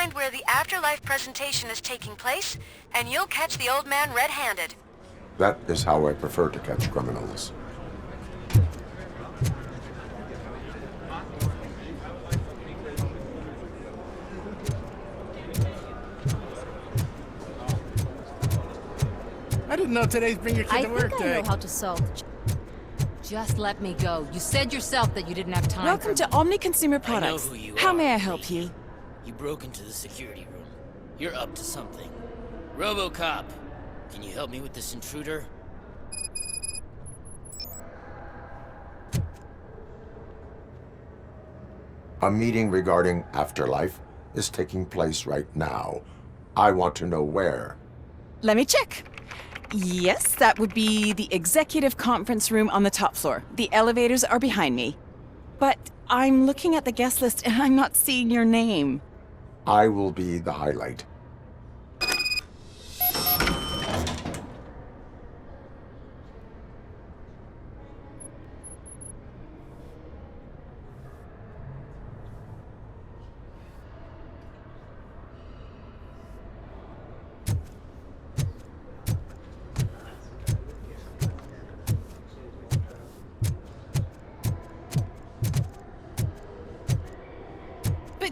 find where the afterlife presentation is taking place, and you'll catch the old man red-handed. That is how I prefer to catch criminals. I didn't know today's Bring Your Kid to Work I day. know how to solve. Just let me go. You said yourself that you didn't have time. Welcome to Omni Consumer Products. I know who you How are, may I help lady. you? You broke into the security room. You're up to something. Robocop, can you help me with this intruder? A meeting regarding afterlife is taking place right now. I want to know where. Let me check. Yes, that would be the executive conference room on the top floor. The elevators are behind me. But I'm looking at the guest list and I'm not seeing your name. I will be the highlight. But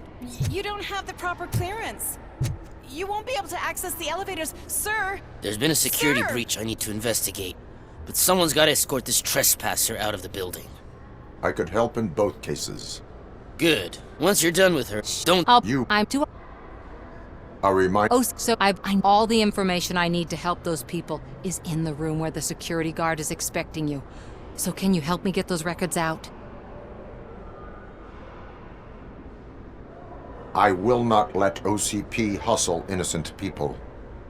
you don't have the proper clearance. You won't be able to access the elevators, sir. There's been a security Sir! breach I need to investigate, but someone's got to escort this trespasser out of the building. I could help in both cases. Good. Once you're done with her, don't... I'm too... A reminder. Oh, so all the information I need to help those people is in the room where the security guard is expecting you. So can you help me get those records out? I will not let OCP hustle innocent people.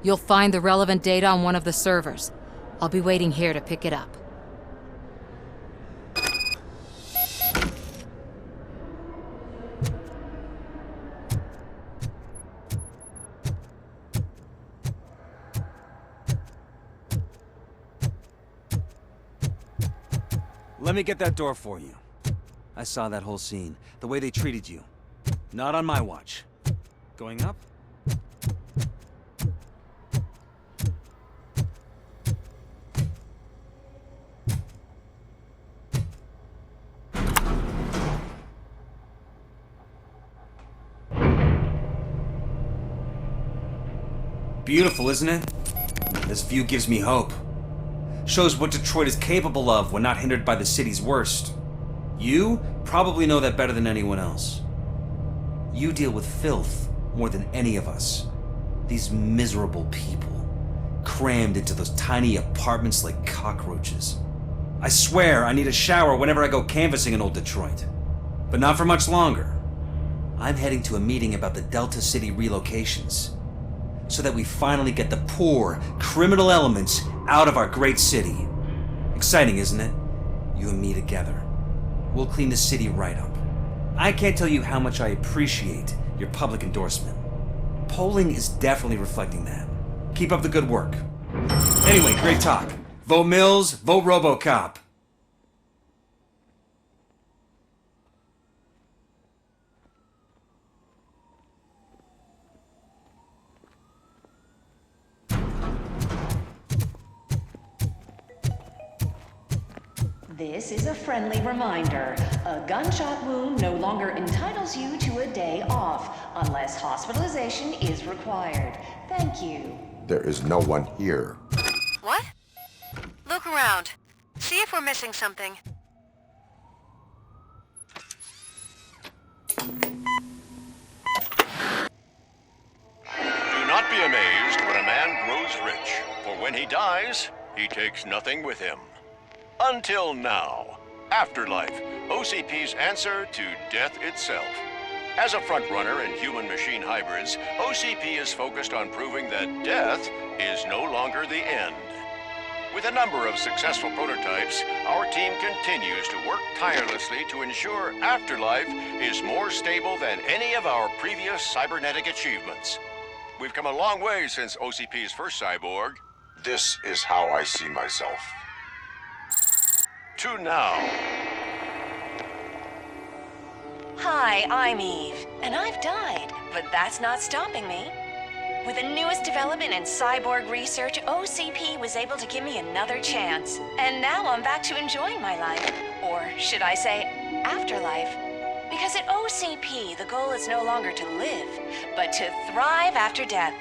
You'll find the relevant data on one of the servers. I'll be waiting here to pick it up. Let me get that door for you. I saw that whole scene. The way they treated you. Not on my watch. Going up? Beautiful, isn't it? This view gives me hope. Shows what Detroit is capable of when not hindered by the city's worst. You probably know that better than anyone else. You deal with filth more than any of us. These miserable people, crammed into those tiny apartments like cockroaches. I swear I need a shower whenever I go canvassing in old Detroit. But not for much longer. I'm heading to a meeting about the Delta City relocations, so that we finally get the poor, criminal elements out of our great city. Exciting, isn't it? You and me together. We'll clean the city right up. I can't tell you how much I appreciate your public endorsement. Polling is definitely reflecting that. Keep up the good work. Anyway, great talk. Vote Mills, vote Robocop. This is a friendly reminder. A gunshot wound no longer entitles you to a day off, unless hospitalization is required. Thank you. There is no one here. What? Look around. See if we're missing something. Do not be amazed when a man grows rich, for when he dies, he takes nothing with him. Until now. Afterlife, OCP's answer to death itself. As a frontrunner in human-machine hybrids, OCP is focused on proving that death is no longer the end. With a number of successful prototypes, our team continues to work tirelessly to ensure Afterlife is more stable than any of our previous cybernetic achievements. We've come a long way since OCP's first cyborg. This is how I see myself. To now. Hi, I'm Eve, and I've died, but that's not stopping me. With the newest development in cyborg research, OCP was able to give me another chance. And now I'm back to enjoying my life. Or should I say, afterlife. Because at OCP, the goal is no longer to live, but to thrive after death.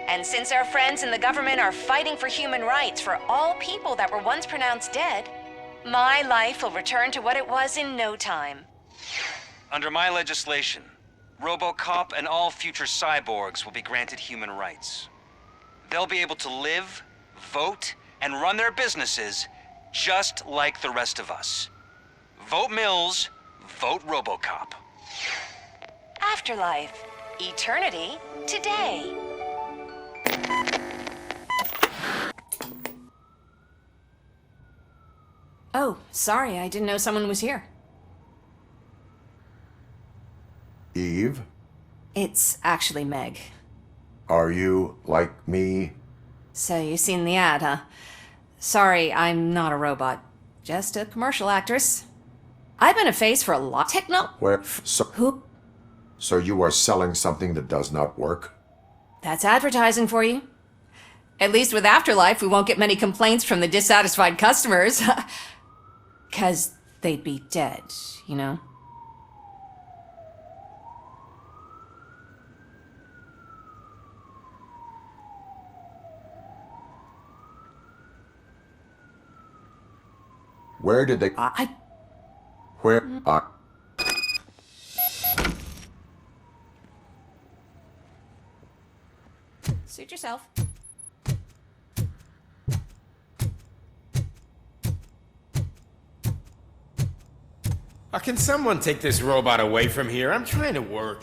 And since our friends in the government are fighting for human rights for all people that were once pronounced dead, my life will return to what it was in no time. Under my legislation, Robocop and all future cyborgs will be granted human rights. They'll be able to live, vote, and run their businesses just like the rest of us. Vote Mills, vote Robocop. Afterlife. Eternity. Today. Oh, sorry, I didn't know someone was here. Eve, It's actually Meg. are you like me? So you've seen the ad, huh? Sorry, I'm not a robot. Just a commercial actress. I've been a face for a lot. Where? So, Who? so you are selling something that does not work? That's advertising for you. At least with Afterlife, we won't get many complaints from the dissatisfied customers. 'Cause they'd be dead, you know? Where did they? Where? Suit yourself. Can someone take this robot away from here? I'm trying to work.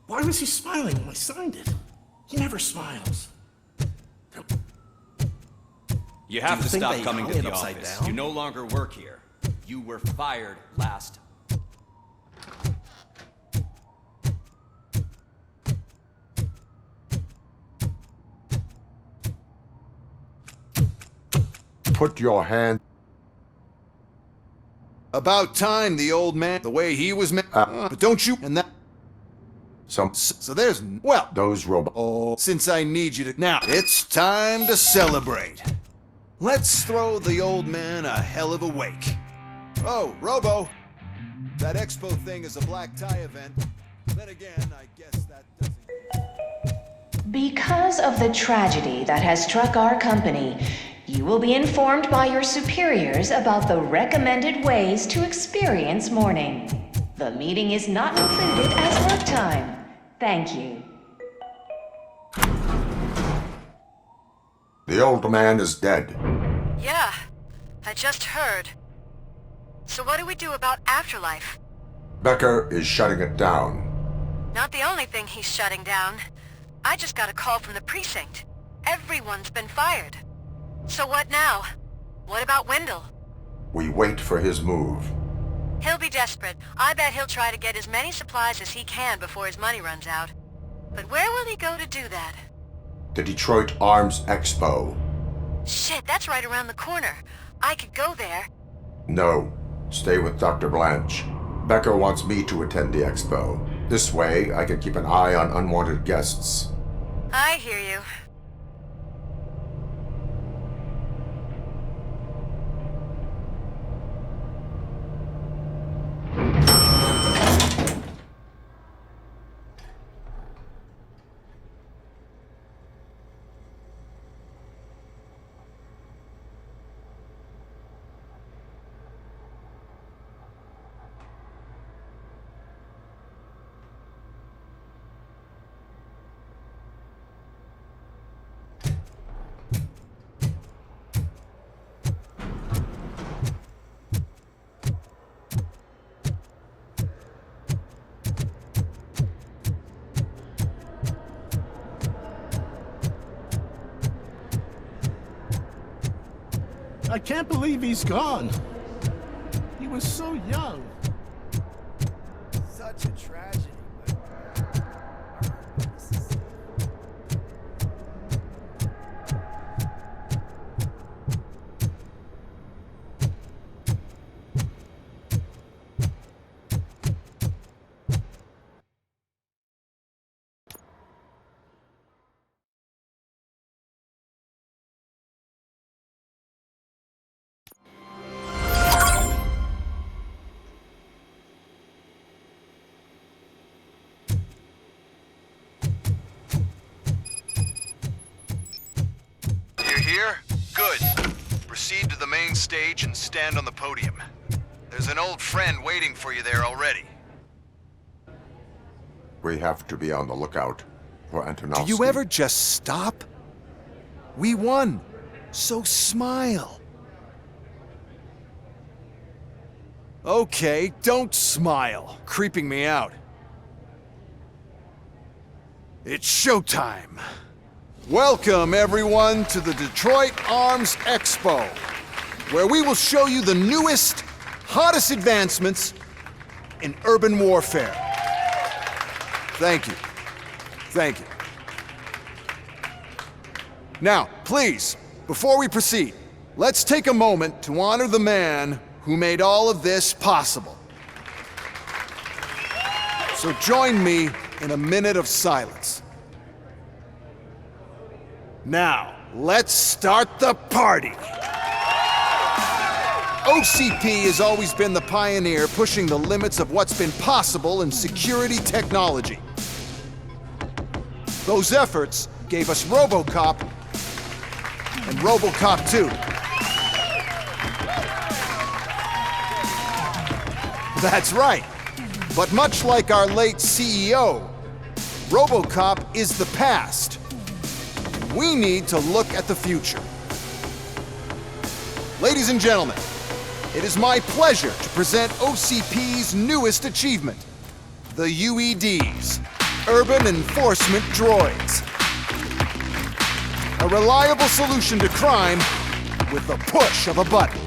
Why was he smiling when I signed it? He never smiles. You have Do you to think stop they coming hung to it the upside office. down? You no longer work here. You were fired last. Put your hand. About time the old man, the way he was but don't you, and that, Some. so there's, well, Those robots. oh, since I need you to, now, it's time to celebrate. Let's throw the old man a hell of a wake. Oh, Robo, that expo thing is a black tie event. Then again, I guess that doesn't... Because of the tragedy that has struck our company, you will be informed by your superiors about the recommended ways to experience mourning. The meeting is not included as work time. Thank you. The old man is dead. Yeah, I just heard. So what do we do about Afterlife? Becker is shutting it down. Not the only thing he's shutting down. I just got a call from the precinct. Everyone's been fired. So what now? What about Wendell? We wait for his move. He'll be desperate. I bet he'll try to get as many supplies as he can before his money runs out. But where will he go to do that? The Detroit Arms Expo. Shit, that's right around the corner. I could go there. No. Stay with Dr. Blanche. Becker wants me to attend the expo. This way, I can keep an eye on unwanted guests. I hear you. I can't believe he's gone. He was so young. Such a tragedy, but... here? Good. Proceed to the main stage and stand on the podium. There's an old friend waiting for you there already. We have to be on the lookout for Antonovsky. Do you ever just stop? We won, so smile. Okay, don't smile, creeping me out. It's showtime. Welcome, everyone, to the Detroit Arms Expo, where we will show you the newest, hottest advancements in urban warfare. Thank you. Thank you. Now, please, before we proceed, let's take a moment to honor the man who made all of this possible. So join me in a minute of silence. Now, let's start the party. OCP has always been the pioneer pushing the limits of what's been possible in security technology. Those efforts gave us Robocop and Robocop 2. That's right. But much like our late CEO, Robocop is the past. We need to look at the future. Ladies and gentlemen, it is my pleasure to present OCP's newest achievement, the UEDs, Urban Enforcement Droids. A reliable solution to crime with the push of a button.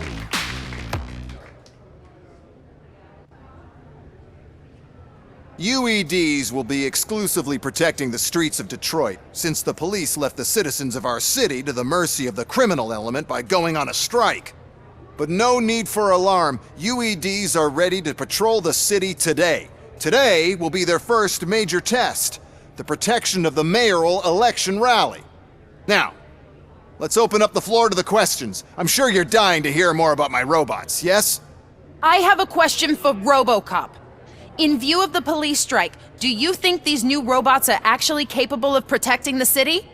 UEDs will be exclusively protecting the streets of Detroit, since the police left the citizens of our city to the mercy of the criminal element by going on a strike. But no need for alarm, UEDs are ready to patrol the city today. Today will be their first major test, the protection of the mayoral election rally. Now, let's open up the floor to the questions. I'm sure you're dying to hear more about my robots, yes? I have a question for Robocop. In view of the police strike, do you think these new robots are actually capable of protecting the city?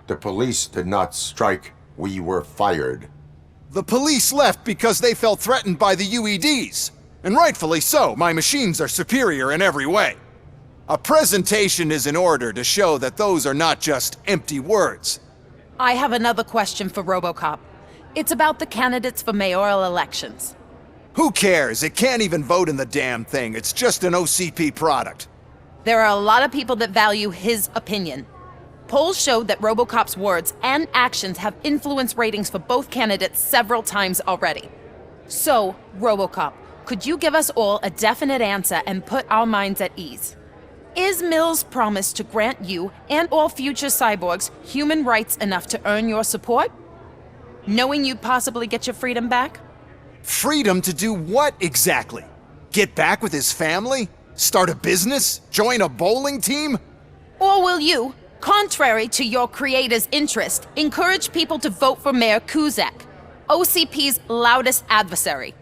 The police did not strike. We were fired. The police left because they felt threatened by the UEDs. And rightfully so, my machines are superior in every way. A presentation is in order to show that those are not just empty words. I have another question for Robocop. It's about the candidates for mayoral elections. Who cares? It can't even vote in the damn thing. It's just an OCP product. There are a lot of people that value his opinion. Polls showed that Robocop's words and actions have influenced ratings for both candidates several times already. So, Robocop, could you give us all a definite answer and put our minds at ease? Is Mills' promise to grant you and all future cyborgs human rights enough to earn your support? Knowing you'd possibly get your freedom back? Freedom to do what exactly? Get back with his family? Start a business? Join a bowling team? Or will you, contrary to your creator's interest, encourage people to vote for Mayor Kuzak, OCP's loudest adversary?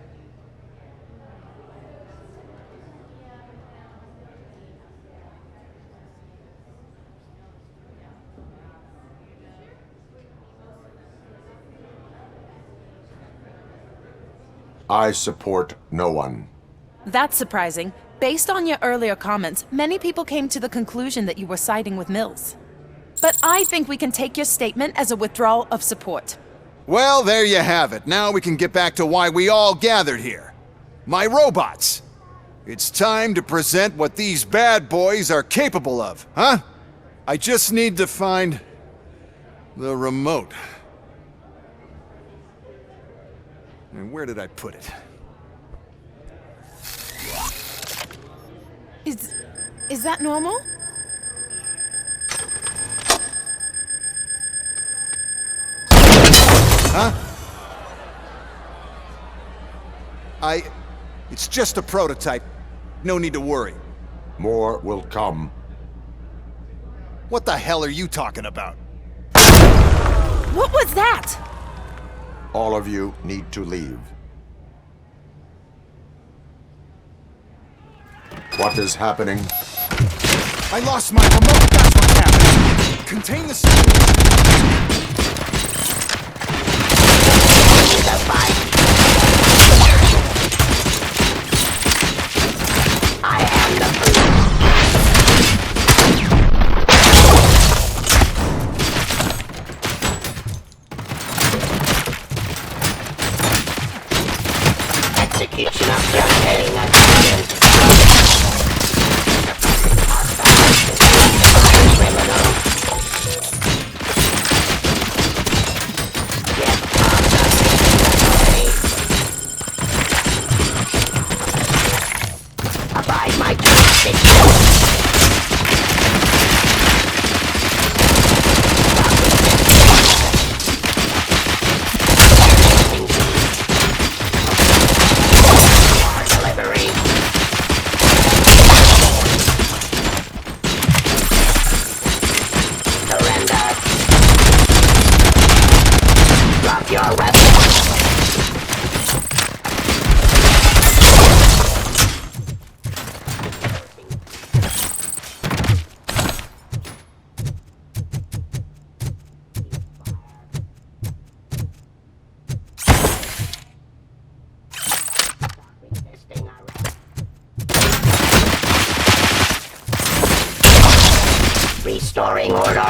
I support no one. That's surprising. Based on your earlier comments, many people came to the conclusion that you were siding with Mills. But I think we can take your statement as a withdrawal of support. Well, there you have it. Now we can get back to why we all gathered here. My robots. It's time to present what these bad boys are capable of, huh? I just need to find the remote. And where did I put it? Is that normal? Huh? It's just a prototype. No need to worry. More will come. What the hell are you talking about? What was that? All of you need to leave. What is happening? I lost my remote, that's what's happening! Contain the Execution of your heading agreement. Criminal. Get abide my jurisdiction. Restoring order.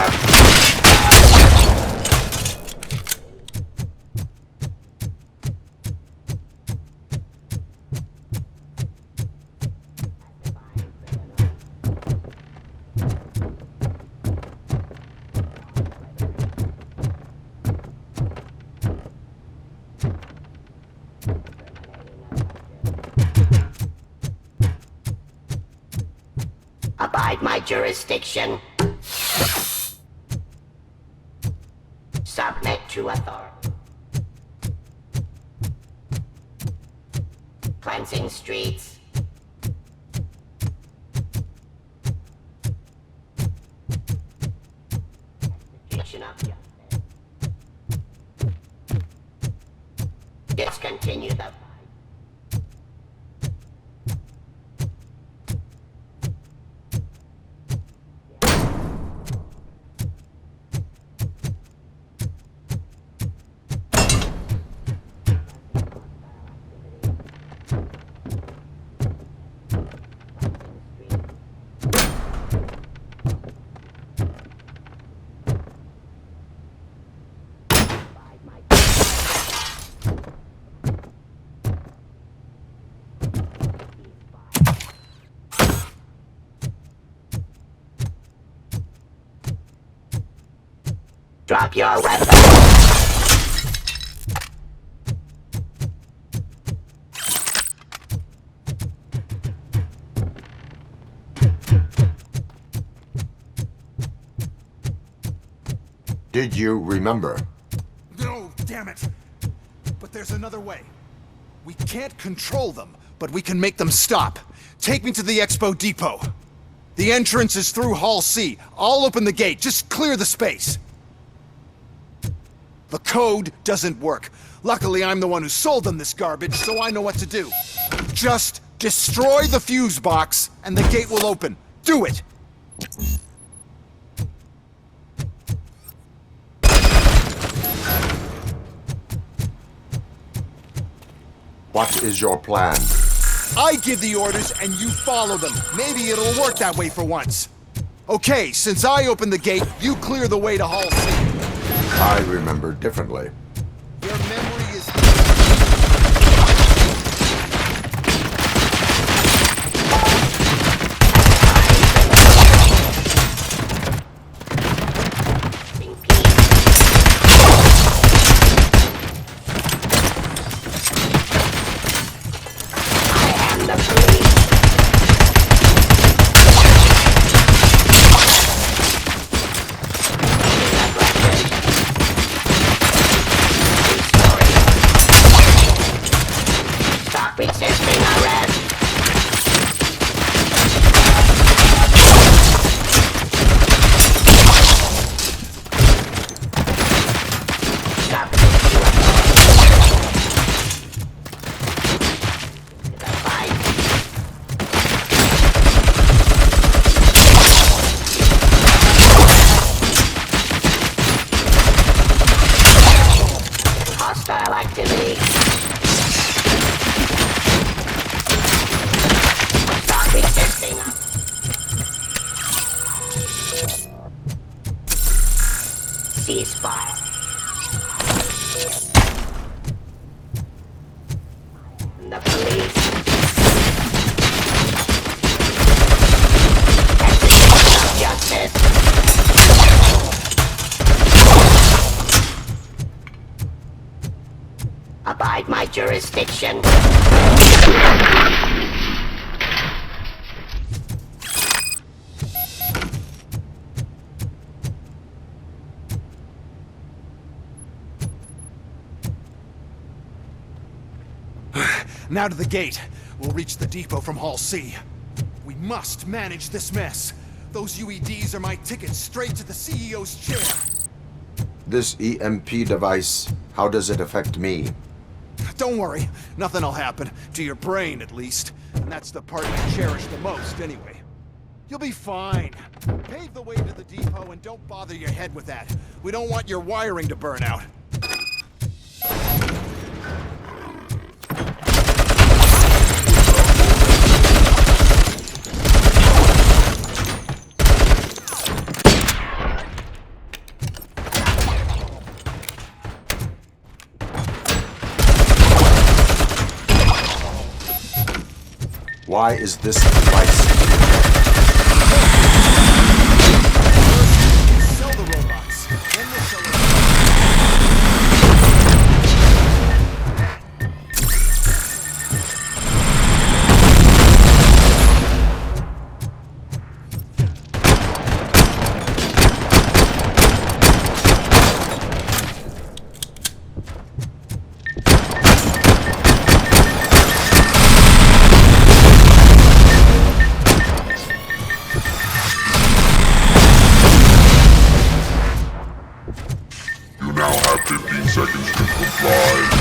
Abide my jurisdiction. Submit to authority. Cleansing streets. Execution of justice. Discontinue the fight. Drop your weapon. Did you remember? No, damn it! But there's another way. We can't control them, but we can make them stop. Take me to the Expo Depot. The entrance is through Hall C. I'll open the gate. Just clear the space. The code doesn't work. Luckily, I'm the one who sold them this garbage, so I know what to do. Just destroy the fuse box, and the gate will open. Do it! What is your plan? I give the orders and you follow them. Maybe it'll work that way for once. Okay, since I opened the gate, you clear the way to Hall C. I remember differently. Your memory is... Hostile activity. Stop resisting. Ceasefire. The police. Execution of justice. Abide my jurisdiction. Now to the gate. We'll reach the depot from Hall C. We must manage this mess. Those UEDs are my ticket straight to the CEO's chair. This EMP device, how does it affect me? Don't worry, nothing'll happen. To your brain, at least. And that's the part you cherish the most, anyway. You'll be fine. Pave the way to the depot and don't bother your head with that. We don't want your wiring to burn out. Why is this device? Sell the robots. Then we'll sell it. You now have 15 seconds to comply.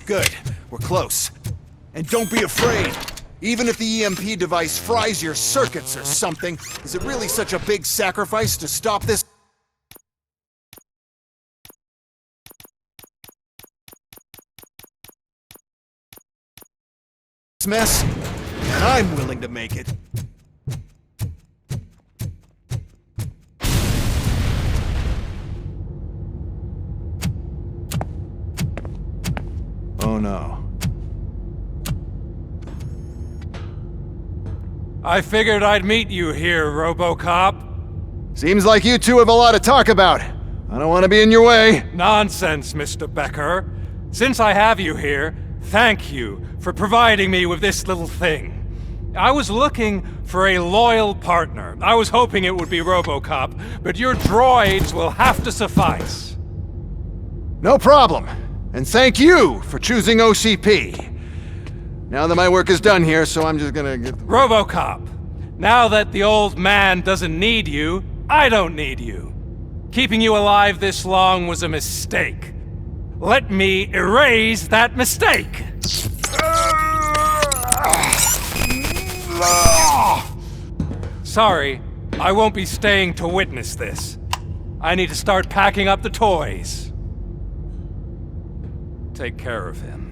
Good. We're close. And don't be afraid. Even if the EMP device fries your circuits or something, is it really such a big sacrifice to stop this mess? And I'm willing to make it. Oh no. I figured I'd meet you here, Robocop. Seems like you two have a lot to talk about. I don't want to be in your way. Nonsense, Mr. Becker. Since I have you here, thank you for providing me with this little thing. I was looking for a loyal partner. I was hoping it would be Robocop, but your droids will have to suffice. No problem. And thank you for choosing OCP. Now that my work is done here, so I'm just gonna get... Robocop, now that the old man doesn't need you, I don't need you. Keeping you alive this long was a mistake. Let me erase that mistake! Sorry, I won't be staying to witness this. I need to start packing up the toys. Take care of him.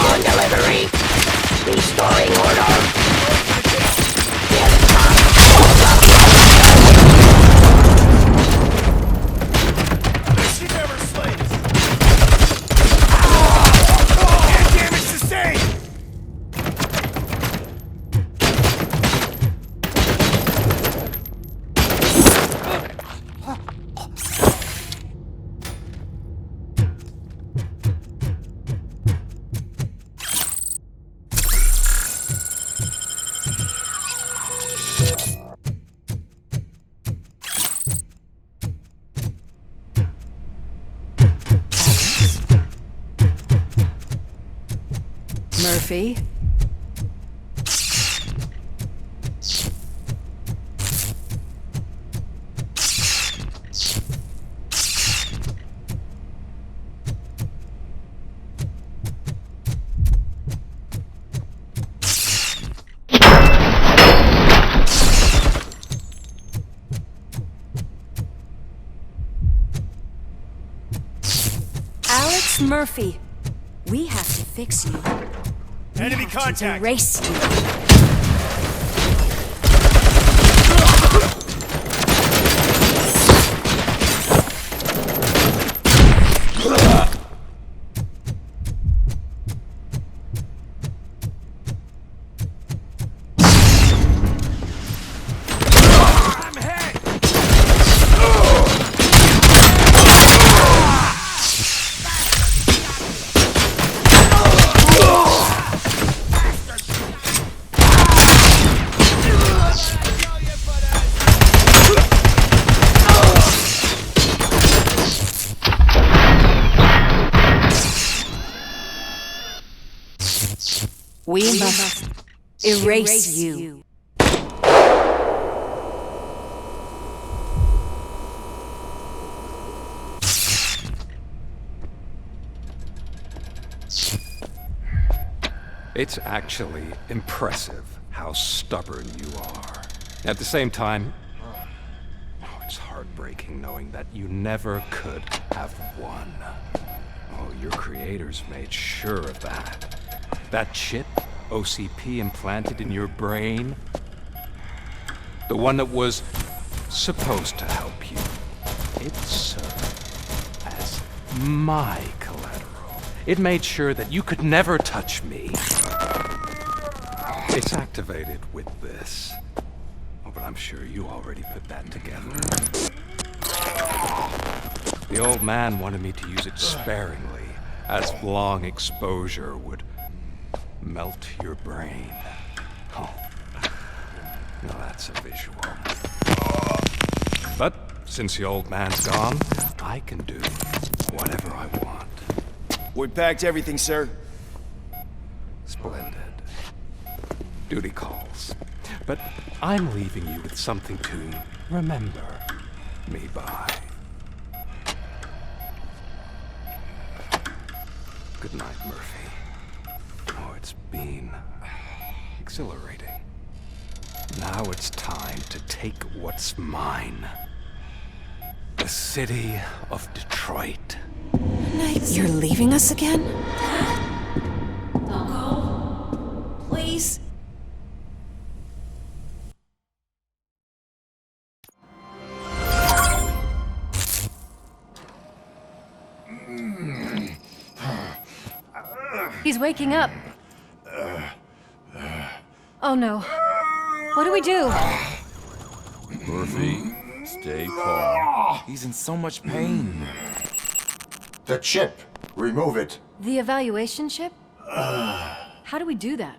On delivery. Restoring order. She never slays. And damage sustained. Murphy? Alex Murphy, we have to fix you. Enemy contact. Erase you. We must erase you. It's actually impressive how stubborn you are. At the same time, it's heartbreaking knowing that you never could have won. Oh, your creators made sure of that. That chip OCP implanted in your brain, the one that was supposed to help you, it served as my collateral. It made sure that you could never touch me. It's activated with this. Oh, but I'm sure you already put that together. The old man wanted me to use it sparingly, as long exposure would melt your brain. Oh, now that's a visual. But since the old man's gone, I can do whatever I want. We packed everything, sir. Splendid. Duty calls. but I'm leaving you with something to remember me by. Good night, Murphy. Oh, it's been exhilarating. Now it's time to take what's mine. The city of Detroit. You're leaving us again? Don't go. Please. He's waking up. Oh no. What do we do? Murphy, stay calm. He's in so much pain. The chip. Remove it. The evaluation chip? How do we do that?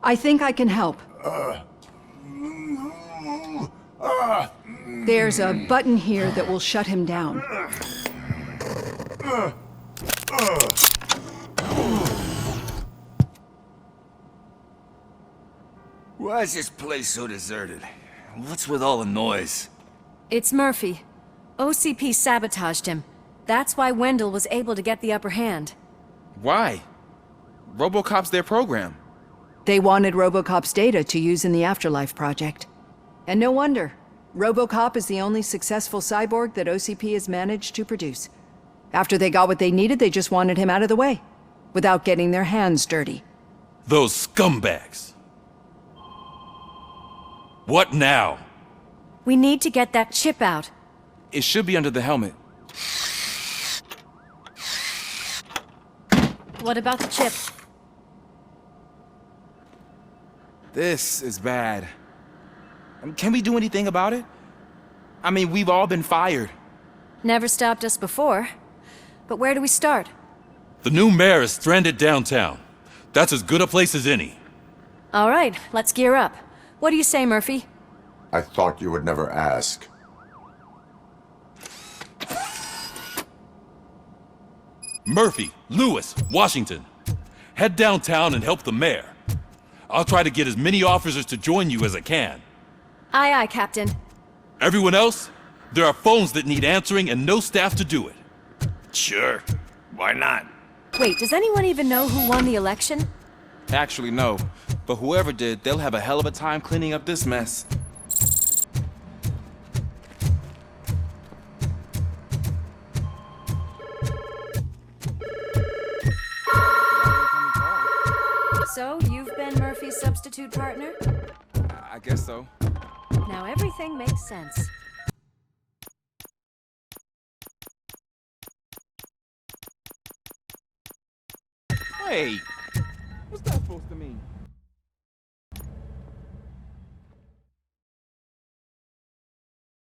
I think I can help. There's a button here that will shut him down. Why is this place so deserted? What's with all the noise? It's Murphy. OCP sabotaged him. That's why Wendell was able to get the upper hand. Why? Robocop's their program. They wanted Robocop's data to use in the Afterlife project. And no wonder. Robocop is the only successful cyborg that OCP has managed to produce. After they got what they needed, they just wanted him out of the way, without getting their hands dirty. Those scumbags! What now? We need to get that chip out. It should be under the helmet. What about the chip? This is bad. Can we do anything about it? I mean, we've all been fired. Never stopped us before. But where do we start? The new mayor is stranded downtown. That's as good a place as any. All right, let's gear up. What do you say, Murphy? I thought you would never ask. Murphy, Lewis, Washington. Head downtown and help the mayor. I'll try to get as many officers to join you as I can. Aye, aye, Captain. Everyone else? There are phones that need answering and no staff to do it. Sure. Why not? Wait, does anyone even know who won the election? Actually, no. But whoever did, they'll have a hell of a time cleaning up this mess. So, you've been Murphy's substitute partner? I guess so. Now everything makes sense. Hey! What's that supposed to mean?